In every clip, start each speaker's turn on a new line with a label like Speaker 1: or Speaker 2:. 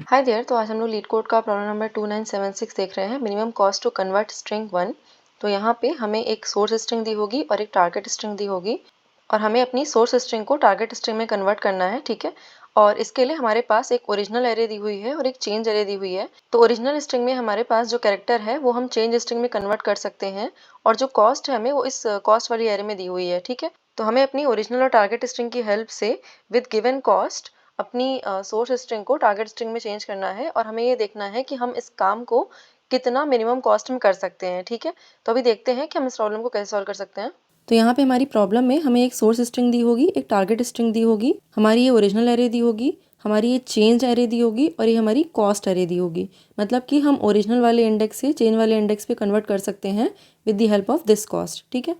Speaker 1: Hi there. तो आज हम लोग लीड कोड का प्रॉब्लम नंबर 2976 देख रहे हैं, minimum cost to convert string 1। तो यहाँ पे हमें एक सोर्स स्ट्रिंग दी होगी और एक टारगेट स्ट्रिंग दी होगी और हमें अपनी सोर्स स्ट्रिंग को टारगेट स्ट्रिंग में कन्वर्ट करना है, ठीक है। और इसके लिए हमारे पास एक ओरिजिनल एरे दी हुई है और एक चेंज एरे दी हुई है। तो ओरिजिनल स्ट्रिंग में हमारे पास जो कैरेक्टर है वो हम चेंज स्ट्रिंग में कन्वर्ट कर सकते हैं और जो कॉस्ट है हमें वो इस कॉस्ट वाली एरे में दी हुई है, ठीक है। तो हमें अपनी ओरिजिनल और टारगेट स्ट्रिंग की हेल्प से विद गिवन कॉस्ट अपनी सोर्स स्ट्रिंग को टारगेट स्ट्रिंग में चेंज करना है और हमें ये देखना है कि हम इस काम को कितना मिनिमम कॉस्ट में कर सकते हैं, ठीक है। तो अभी देखते हैं कि हम इस प्रॉब्लम को कैसे सॉल्व कर सकते हैं।
Speaker 2: तो यहाँ पे हमारी प्रॉब्लम में हमें एक सोर्स स्ट्रिंग दी होगी, एक टारगेट स्ट्रिंग दी होगी, हमारी ये ओरिजिनल एरे दी होगी, हमारी ये चेंज एरे दी होगी और ये हमारी कॉस्ट एरे दी होगी। मतलब कि हम ओरिजिनल वाले इंडेक्स से चेंज वाले इंडेक्स पे कन्वर्ट कर सकते हैं with the help of this cost, ठीक है।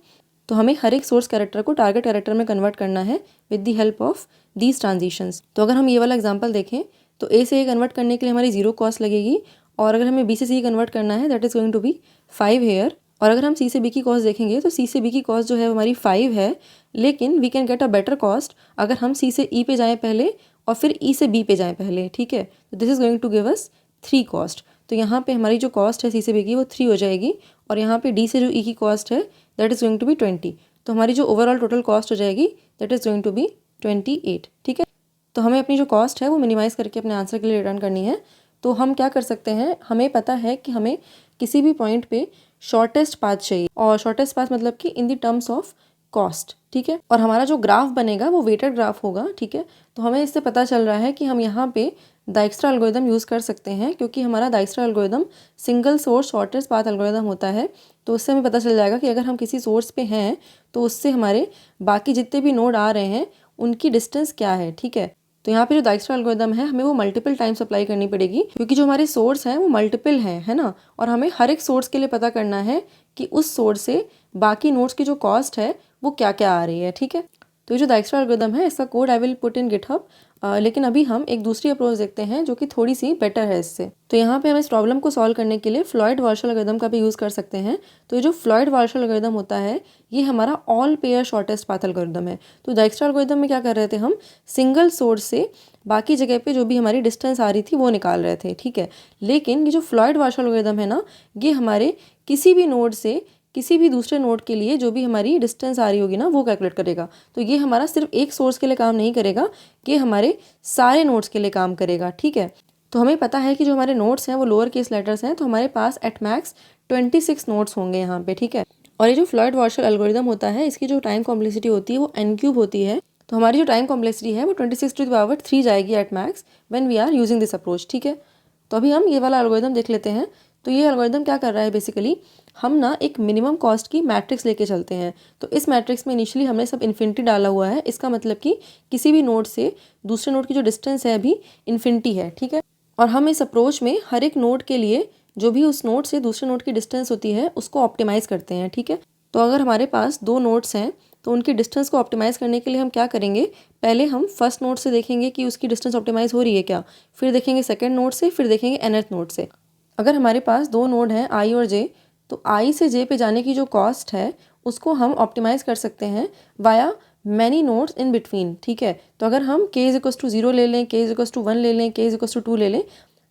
Speaker 2: तो हमें हर एक सोर्स कैरेक्टर को टारगेट कैरेक्टर में कन्वर्ट करना है with the help of these transitions. तो अगर हम ये वाला एग्जाम्पल देखें तो ए से ए कन्वर्ट करने के लिए हमारी 0 कॉस्ट लगेगी और अगर हमें बी से सी कन्वर्ट करना है that is going to be 5 here. और अगर हम सी से बी की कॉस्ट देखेंगे तो सी से बी की कॉस्ट जो है हमारी 5 है, लेकिन we can get a better cost अगर हम सी से ई पे जाएँ पहले और फिर ई से बी पे जाएँ पहले, ठीक है। तो this is going to give us 3 cost. तो यहाँ पे हमारी जो कॉस्ट है सी से बी की वो 3 हो जाएगी और यहाँ पे डी से जो ई की कॉस्ट है that is going to be 20। तो हमारी जो ओवरऑल टोटल कॉस्ट हो जाएगी that is going to be 28, ठीक है। तो हमें अपनी जो कॉस्ट है वो मिनिमाइज़ करके अपने आंसर के लिए रिटर्न करनी है। तो हम क्या कर सकते हैं, हमें पता है कि हमें किसी भी पॉइंट पे शॉर्टेस्ट पाथ चाहिए और शॉर्टेस्ट पाथ मतलब कि in the terms of cost, ठीक है। और हमारा जो ग्राफ बनेगा वो वेटेड ग्राफ होगा, ठीक है। तो हमें इससे पता चल रहा है कि हम यहाँ पे डाइक्स्ट्रा एल्गोरिदम यूज़ कर सकते हैं क्योंकि हमारा Dijkstra algorithm single source shortest path algorithm होता है। तो उससे हमें पता चल जाएगा कि अगर हम किसी सोर्स पे हैं तो उससे हमारे बाकी जितने भी नोड आ रहे हैं उनकी डिस्टेंस क्या है, ठीक है। तो यहाँ पे जो डाइक्स्ट्रा एल्गोरिदम है हमें वो मल्टीपल टाइम्स अप्लाई करनी पड़ेगी क्योंकि जो हमारे सोर्स हैं वो मल्टीपल हैं, है ना। और हमें हर एक सोर्स के लिए पता करना है कि उस सोर्स से बाकी नोड्स की जो कॉस्ट है वो क्या क्या आ रही है, ठीक है। तो ये जो डाइक्स्ट्रा एल्गोरिदम है इसका code I will put in GitHub, लेकिन अभी हम एक दूसरी अप्रोच देखते हैं जो कि थोड़ी सी बेटर है इससे। तो यहाँ पे हम इस प्रॉब्लम को सॉल्व करने के लिए फ्लॉयड-वार्शल एल्गोरिदम का भी यूज़ कर सकते हैं। तो ये जो फ्लॉयड-वार्शल एल्गोरिदम होता है ये हमारा all pair shortest path algorithm है। तो डाइक्स्ट्रा एल्गोरिदम में क्या कर रहे थे, हम सिंगल सोर्स से बाकी जगह पे जो भी हमारी डिस्टेंस आ रही थी वो निकाल रहे थे, ठीक है। लेकिन ये जो फ्लॉयड-वार्शल एल्गोरिदम है ना, ये हमारे किसी भी नोड से किसी भी दूसरे नोड के लिए जो भी हमारी डिस्टेंस आ रही होगी ना वो कैलकुलेट करेगा। तो ये हमारा सिर्फ एक सोर्स के लिए काम नहीं करेगा, ये हमारे सारे नोड्स के लिए काम करेगा, ठीक है। तो हमें पता है कि जो हमारे नोड्स हैं वो लोअर केस लेटर्स हैं, तो हमारे पास एट मैक्स 26 नोड्स होंगे यहाँ पे, ठीक है। और ये जो फ्लॉयड-वार्शल एल्गोरिदम होता है इसकी जो टाइम कॉम्प्लेक्सिटी होती है वो n³ होती है। तो हमारी जो टाइम कॉम्प्लेक्सिटी है वो 26⁻³ जाएगी at max when we are using this approach, ठीक है। तो अभी हम ये वाला एल्गोरिदम देख लेते हैं। तो ये एल्गोरिदम क्या कर रहा है, बेसिकली हम ना एक मिनिमम कॉस्ट की मैट्रिक्स लेके चलते हैं। तो इस मैट्रिक्स में इनिशियली हमने सब इन्फिनिटी डाला हुआ है, इसका मतलब कि किसी भी नोड से दूसरे नोड की जो डिस्टेंस है अभी इन्फिनिटी है, ठीक है। और हम इस अप्रोच में हर एक नोड के लिए जो भी उस नोड से दूसरे नोड की डिस्टेंस होती है उसको ऑप्टिमाइज़ करते हैं, ठीक है। तो अगर हमारे पास 2 नोड्स हैं तो उनकी डिस्टेंस को ऑप्टिमाइज़ करने के लिए हम क्या करेंगे, पहले हम फर्स्ट नोड से देखेंगे कि उसकी डिस्टेंस ऑप्टिमाइज़ हो रही है क्या, फिर देखेंगे सेकंड नोड से, फिर देखेंगे nth नोड से। अगर हमारे पास 2 नोड हैं i और j, तो i से j पे जाने की जो कॉस्ट है उसको हम ऑप्टिमाइज़ कर सकते हैं via many nodes in between, ठीक है। तो अगर हम k = 0 ले लें, k = 1 ले लें, k = 2 ले लें,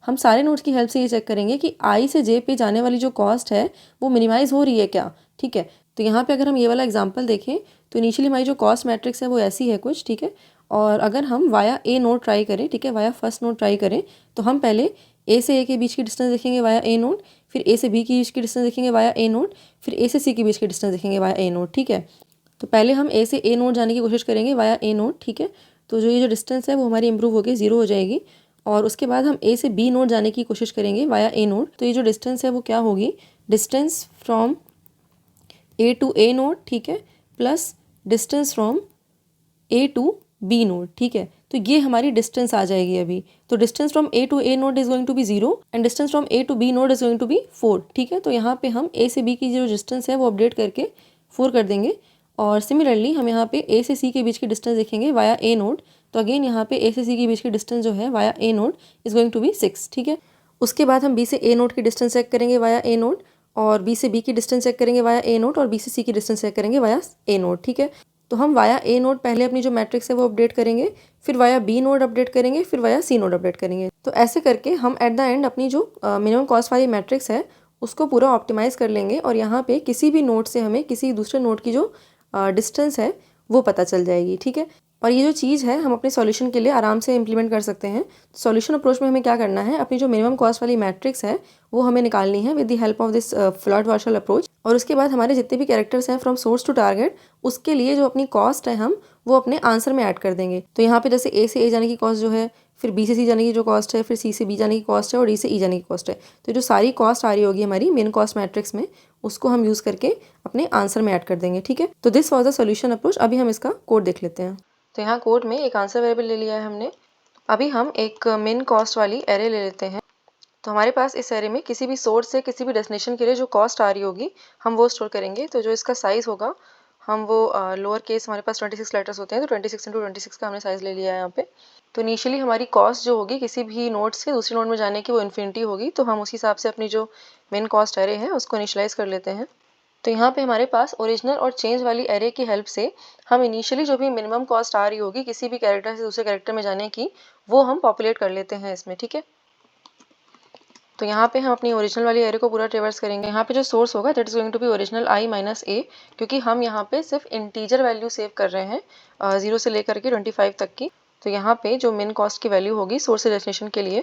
Speaker 2: हम सारे नोड्स की हेल्प से ये चेक करेंगे कि i से j पे जाने वाली जो कॉस्ट है वो मिनिमाइज़ हो रही है क्या, ठीक है। तो यहाँ पे अगर हम ये वाला एग्जांपल देखें तो इनिशियली हमारी जो कॉस्ट मैट्रिक्स है वो ऐसी है कुछ, ठीक है। और अगर हम वाया a नोड ट्राई करें, ठीक है, वाया फर्स्ट नोड ट्राई करें, तो हम पहले a से a के बीच की डिस्टेंस देखेंगे वाया a नोड, फिर a से b की बीच की डिस्टेंस देखेंगे वाया a नोड, फिर a से c के बीच की डिस्टेंस देखेंगे वाया a नोड, ठीक है। तो पहले हम a से a नोड जाने की कोशिश करेंगे वाया a नोड, ठीक है। तो जो ये जो डिस्टेंस है वो हमारी इंप्रूव होकर 0 हो जाएगी और उसके बाद हम a से b नोड जाने की कोशिश करेंगे वाया a नोड। तो ये जो डिस्टेंस है वो क्या होगी, distance from a to a node, ठीक है, plus distance from a to b node, ठीक है। तो ये हमारी डिस्टेंस आ जाएगी अभी। तो distance from a to a node is going to be 0 and distance from a to b node is going to be 4, ठीक है। तो यहाँ पे हम a से b की जो डिस्टेंस है वो अपडेट करके 4 कर देंगे और सिमिलरली हम यहाँ पे a से c के बीच की डिस्टेंस देखेंगे वाया a नोड। तो अगेन यहाँ पे a से c के बीच की डिस्टेंस जो है via a node is going to be 6, ठीक है। उसके बाद हम b से a नोड की डिस्टेंस चेक करेंगे वाया a नोड और b से b की डिस्टेंस चेक करेंगे वाया a नोड और b से c की डिस्टेंस चेक करेंगे वाया a नोड, ठीक है। तो हम वाया ए नोड पहले अपनी जो मैट्रिक्स है वो अपडेट करेंगे, फिर वाया बी नोड अपडेट करेंगे, फिर वाया सी नोड अपडेट करेंगे। तो ऐसे करके हम एट द एंड अपनी जो मिनिमम कॉस्ट वाली मैट्रिक्स है उसको पूरा ऑप्टिमाइज कर लेंगे और यहाँ पे किसी भी नोड से हमें किसी दूसरे नोड की जो डिस्टेंस है वो पता चल जाएगी, ठीक है। और ये जो चीज़ है हम अपने सॉल्यूशन के लिए आराम से इम्प्लीमेंट कर सकते हैं। सॉल्यूशन अप्रोच में हमें क्या करना है, अपनी जो मिनिमम कॉस्ट वाली मैट्रिक्स है वो हमें निकालनी है with the help of this Floyd Warshall approach. और उसके बाद हमारे जितने भी कैरेक्टर्स हैं फ्रॉम सोर्स टू टारगेट, उसके लिए जो अपनी कॉस्ट है हम वो अपने आंसर में ऐड कर देंगे। तो यहाँ पे जैसे ए से ए जाने की कॉस्ट जो है, फिर बी से सी जाने की जो कॉस्ट है, फिर सी से बी जाने की कॉस्ट है और डी से ई जाने की कॉस्ट है। तो जो सारी कॉस्ट आ रही होगी हमारी मेन कॉस्ट मैट्रिक्स में, उसको हम यूज़ करके अपने आंसर में ऐड कर देंगे, ठीक है। तो this was the solution approach. अभी हम इसका कोड देख लेते हैं।
Speaker 1: तो यहाँ कोड में एक आंसर वेरिएबल ले लिया है हमने। अभी हम एक मिन कॉस्ट वाली एरे ले लेते हैं। तो हमारे पास इस एरे में किसी भी सोर्स से किसी भी डेस्टिनेशन के लिए जो कॉस्ट आ रही होगी हम वो स्टोर करेंगे। तो जो इसका साइज़ होगा हम वो लोअर केस, हमारे पास 26 लेटर्स होते हैं तो 26 × 26 का हमने साइज़ ले लिया है यहाँ पे। तो इनिशियली हमारी कॉस्ट जो होगी किसी भी नोड से दूसरे नोड में जाने की वो इन्फिनिटी होगी। तो हम उस हिसाब से अपनी जो मेन कॉस्ट एरे है उसको इनिशियलाइज़ कर लेते हैं। तो यहाँ पे हमारे पास ओरिजिनल और चेंज वाली एरे की हेल्प से हम इनिशियली जो भी मिनिमम कॉस्ट आ रही होगी किसी भी कैरेक्टर से दूसरे कैरेक्टर में जाने की, वो हम पॉपुलेट कर लेते हैं इसमें, ठीक है। तो यहाँ पे हम अपनी ओरिजिनल वाली एरे को पूरा ट्रेवर्स करेंगे। यहाँ पे जो सोर्स होगा that is going to be original i minus a, क्योंकि हम यहाँ पे सिर्फ इंटीजर वैल्यू सेव कर रहे हैं 0 से लेकर के 25 तक की। तो यहाँ पे जो मिन कॉस्ट की वैल्यू होगी सोर्स से डेस्टिनेशन के लिए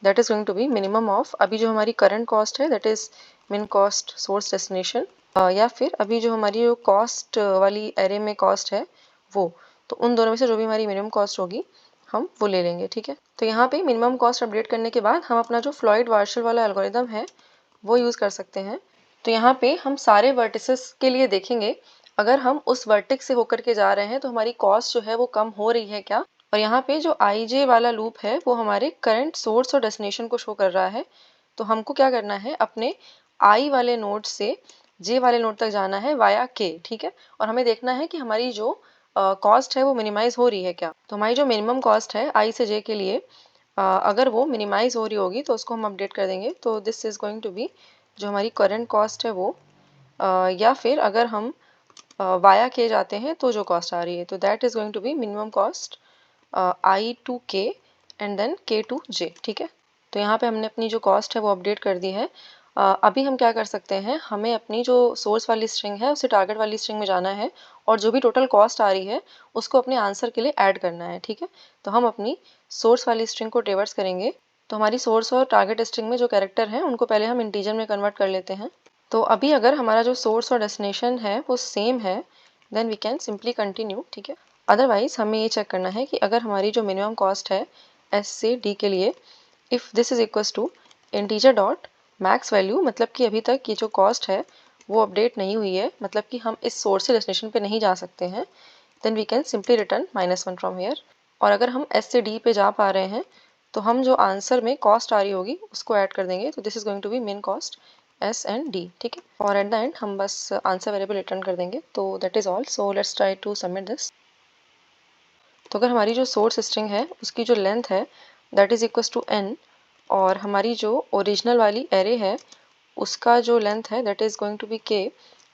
Speaker 1: that is going to be minimum of, अभी जो हमारी करंट कॉस्ट है that is min cost source destination, या फिर अभी जो हमारी जो कॉस्ट वाली एरे में कॉस्ट है वो, तो उन दोनों में से जो भी हमारी मिनिमम कॉस्ट होगी हम वो ले लेंगे, ठीक है। तो यहाँ पे मिनिमम कॉस्ट अपडेट करने के बाद हम अपना जो फ्लॉयड-वार्शल वाला एल्गोरिदम है वो यूज़ कर सकते हैं। तो यहाँ पे हम सारे वर्टिसेस के लिए देखेंगे, अगर हम उस वर्टेक्स से होकर के जा रहे हैं तो हमारी कॉस्ट जो है वो कम हो रही है क्या। और यहाँ पे जो आई जे वाला लूप है वो हमारे करंट सोर्स और डेस्टिनेशन को शो कर रहा है। तो हमको क्या करना है, अपने आई वाले नोड से जे वाले नोड तक जाना है वाया के, ठीक है। और हमें देखना है कि हमारी जो कॉस्ट है वो मिनिमाइज हो रही है क्या। तो हमारी जो मिनिमम कॉस्ट है आई से जे के लिए अगर वो मिनिमाइज हो रही होगी तो उसको हम अपडेट कर देंगे। तो this is going to be जो हमारी करंट कॉस्ट है वो, या फिर अगर हम वाया के जाते हैं तो जो कॉस्ट आ रही है, तो that is going to be minimum cost I to K and then K to J, ठीक है। तो यहाँ पे हमने अपनी जो कॉस्ट है वो अपडेट कर दी है। अभी हम क्या कर सकते हैं, हमें अपनी जो सोर्स वाली स्ट्रिंग है उसे टारगेट वाली स्ट्रिंग में जाना है और जो भी टोटल कॉस्ट आ रही है उसको अपने आंसर के लिए ऐड करना है, ठीक है। तो हम अपनी सोर्स वाली स्ट्रिंग को ट्रेवर्स करेंगे। तो हमारी सोर्स और टारगेट स्ट्रिंग में जो कैरेक्टर है उनको पहले हम इंटीजर में कन्वर्ट कर लेते हैं। तो अभी अगर हमारा जो सोर्स और डेस्टिनेशन है वो सेम है then we can simply continue, ठीक है। अदरवाइज हमें ये चेक करना है कि अगर हमारी जो मिनिमम कॉस्ट है एस से डी के लिए, if this is equals to integer dot max value, मतलब कि अभी तक ये जो कॉस्ट है वो अपडेट नहीं हुई है, मतलब कि हम इस सोर्स से डेस्टिनेशन पे नहीं जा सकते हैं, then we can simply return -1 from here. और अगर हम एस से डी पे जा पा रहे हैं तो हम जो आंसर में कॉस्ट आ रही होगी उसको ऐड कर देंगे। तो this is going to be main cost S and D, ठीक है। और एट द एंड हम बस आंसर वेरिएबल रिटर्न कर देंगे। तो that is all. So let's try to submit this. तो अगर हमारी जो सोर्स स्ट्रिंग है उसकी जो लेंथ है that is equals to n, और हमारी जो ओरिजिनल वाली एरे है उसका जो लेंथ है that is going to be K.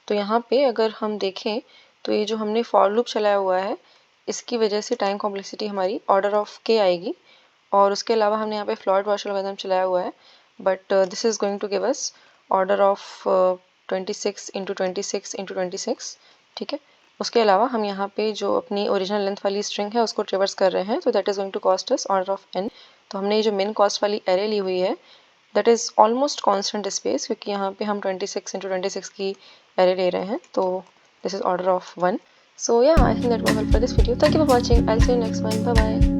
Speaker 1: तो यहाँ पे अगर हम देखें तो ये जो हमने फॉर लूप चलाया हुआ है इसकी वजह से टाइम कॉम्प्लेक्सिटी हमारी ऑर्डर ऑफ के आएगी। और उसके अलावा हमने यहाँ पे फ्लॉयड-वार्शल एल्गोरिथम चलाया हुआ है, but this is going to give us order of 26 × 26 × 26, ठीक है। उसके अलावा हम यहाँ पे जो अपनी ओरिजिनल लेंथ वाली स्ट्रिंग है उसको ट्रेवर्स कर रहे हैं, तो that is going to cost us order of n। तो हमने ये जो मिन कॉस्ट वाली एरे ली हुई है that is almost constant space, क्योंकि यहाँ पे हम 26 × 26 की एरे ले रहे हैं। तो this is order of 1। So yeah I think that will help for this video. Thank you for watching. I will see you next one. Bye bye.